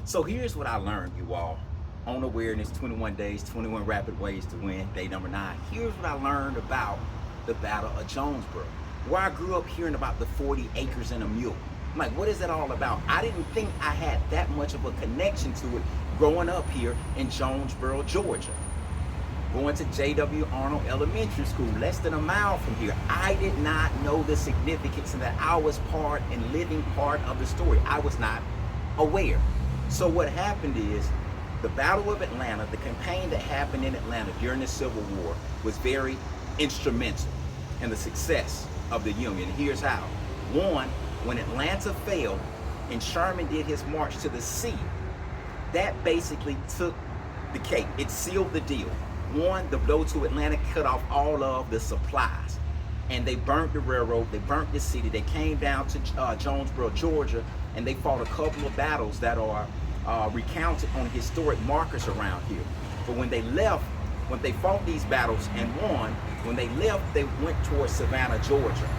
So here's what I learned, you all. On awareness, 21 days, 21 rapid ways to win, day number 9. Here's what I learned about the Battle of Jonesboro, where I grew up hearing about the 40 acres and a mule. I'm like, what is that all about? I didn't think I had that much of a connection to it growing up here in Jonesboro, Georgia. Going to J.W. Arnold Elementary School, less than a mile from here. I did not know the significance and that I was part and living part of the story. I was not aware. So what happened is the Battle of Atlanta, the campaign that happened in Atlanta during the Civil War, was very instrumental in the success of the Union. Here's how. One, when Atlanta fell and Sherman did his march to the sea, that basically took the cake. It sealed the deal. One, the blow to Atlanta cut off all of the supplies. And they burnt the railroad, they burnt the city, they came down to Jonesboro, Georgia, and they fought a couple of battles that are recounted on historic markers around here. But when they left, when they fought these battles and won, when they left, they went towards Savannah, Georgia.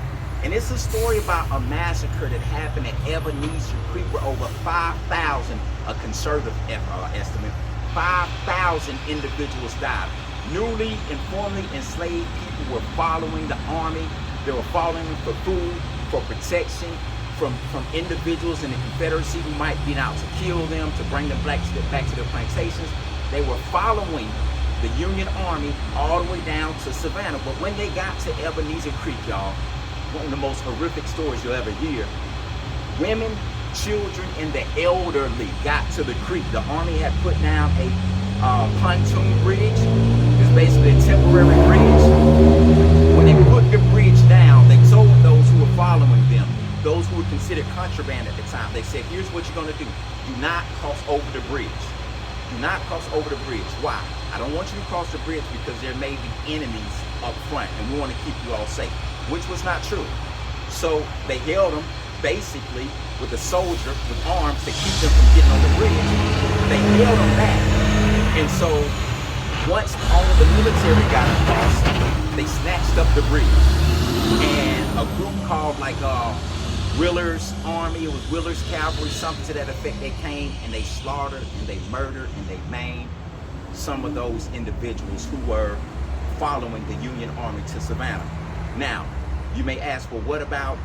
And it's a story about a massacre that happened at Ebenezer Creek where over 5,000, a conservative estimate, 5,000 individuals died. Newly and formerly enslaved people were following the army. They were following them for food, for protection, from individuals in the Confederacy who might be out to kill them, to bring them back to their plantations. They were following the Union Army all the way down to Savannah. But when they got to Ebenezer Creek, y'all, one of the most horrific stories you'll ever hear, women, children, and the elderly got to the creek. The Army had put down a pontoon bridge. It's basically a temporary bridge. When they put the bridge down, they told those who were following them, those who were considered contraband at the time, they said, here's what you're going to do. Do not cross over the bridge. Do not cross over the bridge. Why? I don't want you to cross the bridge because there may be enemies up front and we want to keep you all safe, which was not true. So they held them basically with a soldier with arms to keep them from getting on the bridge. They held them back. And so once all of the military got across, they snatched up the bridge. And a group called Willer's Army, it was Willer's Cavalry, something to that effect, they came and they slaughtered and they murdered and they maimed some of those individuals who were following the Union Army to Savannah. Now, you may ask, well, what about,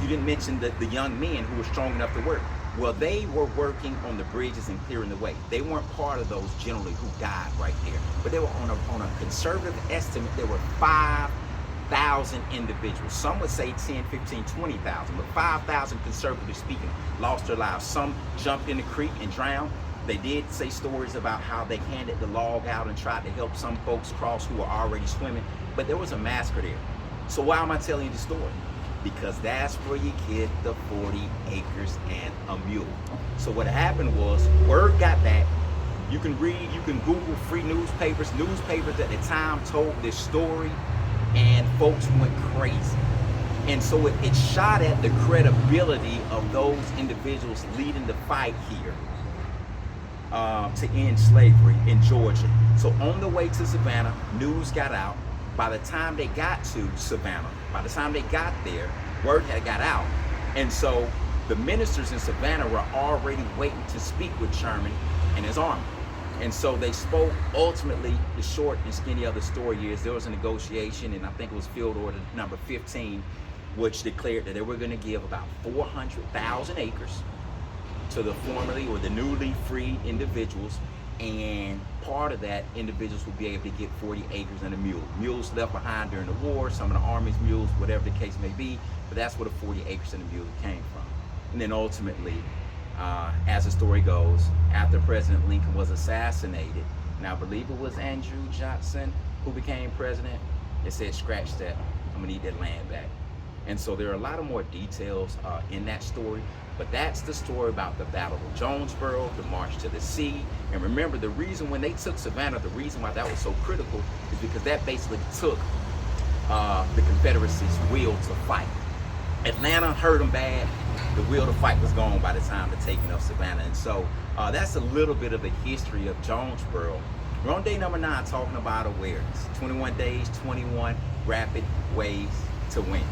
you didn't mention the young men who were strong enough to work. Well, they were working on the bridges and clearing the way. They weren't part of those generally who died right there, but they were on a conservative estimate, there were 5,000 individuals. Some would say 10, 15, 20,000, but 5,000 conservatively speaking lost their lives. Some jumped in the creek and drowned. They did say stories about how they handed the log out and tried to help some folks cross who were already swimming, but there was a massacre there. So why am I telling you the story? Because that's where you get the 40 acres and a mule. So what happened was, word got back. You can read, you can Google free newspapers. Newspapers at the time told this story and folks went crazy. And so it shot at the credibility of those individuals leading the fight here to end slavery in Georgia. So on the way to Savannah, news got out. By the time they got to Savannah, by the time they got there, word had got out. And so the ministers in Savannah were already waiting to speak with Sherman and his army. And so they spoke. Ultimately, the short and skinny of the story is there was a negotiation, and I think it was field order number 15, which declared that they were going to give about 400,000 acres to the formerly or the newly freed individuals. And part of that, individuals will be able to get 40 acres and a mule. Mules left behind during the war, some of the Army's mules, whatever the case may be, but that's where the 40 acres and a mule came from. And then ultimately, as the story goes, after President Lincoln was assassinated, and I believe it was Andrew Johnson who became president, it said, scratch that, I'm gonna need that land back. And so there are a lot of more details in that story, but that's the story about the Battle of Jonesboro, the March to the Sea. And remember, the reason when they took Savannah, the reason why that was so critical is because that basically took the Confederacy's will to fight. Atlanta hurt them bad. The will to fight was gone by the time the taking of Savannah. And so that's a little bit of the history of Jonesboro. We're on day number 9 talking about awareness. 21 days, 21 rapid ways to win.